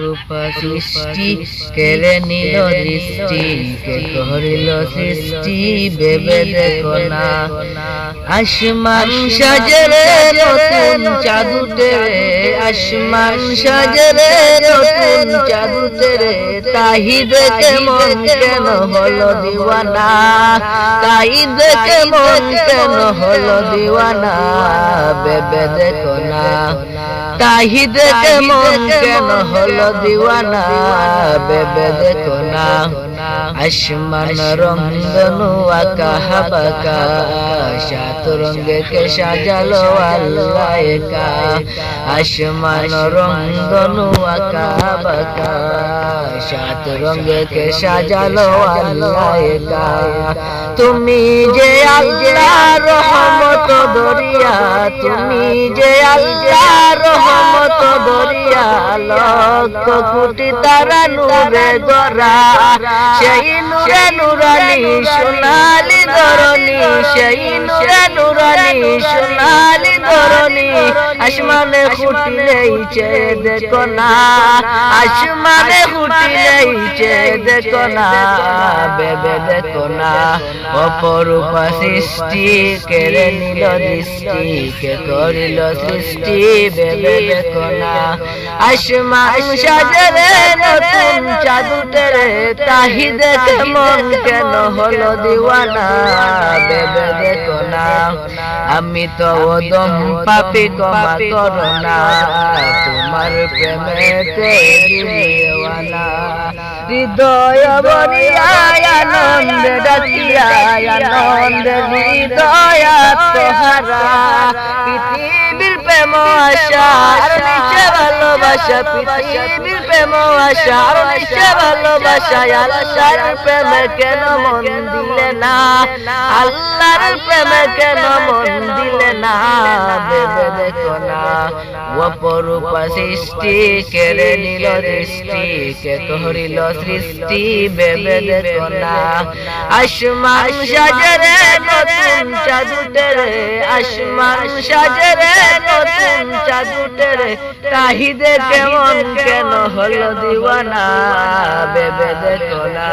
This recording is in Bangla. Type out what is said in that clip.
রূপা সৃষ্টি কেড়ে নিল দৃষ্টি, কে করিল সৃষ্টি ভেবে দেখো না। আসমান সাজরে নতুন চাঁদ উঠে রে, আসমান সাজরে নতুন চাঁদ উঠে রে, তাহি দেখে মন কেন হলো দিওয়ানা, তাই দেখে মন কেন হলো দিওয়ানা, ভেবে দেখো না। তাহি দেখে মন কেন হলো দিওয়ানা, ভেবে দেখো না। আসমান রংধনু আঁকা হাবাকা, সাত রঙে কে সাজালো আল্লাহ একা। আসমান রংধনু আঁকা হাবাকা, সাত রঙে কে সাজালো আল্লাহ একা। তুমি যে আল্লাহ রহমত দরিয়া, তুমি যে আল্লাহ রহমত দরিয়া, লক্ষ কোটি তারা নূরে গড়া, সেই নূরে নুরানি সোনালি ধরণী, সেই নূরে নুরানি সোনালি ধরণী। আসমানে ফুটিলেই চেয়ে দেখো না, আসমানে ফুটিলেই চেয়ে দেখো না, ভেবে দেখো না। অপরূপা সৃষ্টি কেড়ে নিল দৃষ্টি, কে করিল সৃষ্টি ভেবে দেখো না। আসমান সাজরে নতুন চাঁদ উঠে রে, তাহি দেখে মন কেন হলো দিওয়ানা, ভেবে দেখো না। আমি তো ওদম পাপী ক্ষমা করো না, তোমার প্রেমেতে দিওয়ানা। হৃদয় ভরিয়া আনন্দে ডাকিয়া, আনন্দে হৃদয় আত্মহারা। পৃথিবীর প্রেম আশা আর নিচে ভালোবাসা, পৃথিবীর প্রেম আশা আর নিচে ভালোবাসা। আল্লাহর প্রেমে কেন মন দিলে না, আল্লাহর প্রেমে কেন মন দিলে না, ভেবে দেখো না। অপরূপা সৃষ্টি কেড়ে নিল দৃষ্টি, কে করিল সৃষ্টি ভেবে দেখো না। আসমান সাজরে নতুন চাঁদ উঠে রে, আসমান সাজরে নতুন চাঁদ উঠে রে, তাহি দেখে মন কেন হলো দিওয়ানা, ভেবে দেখো না।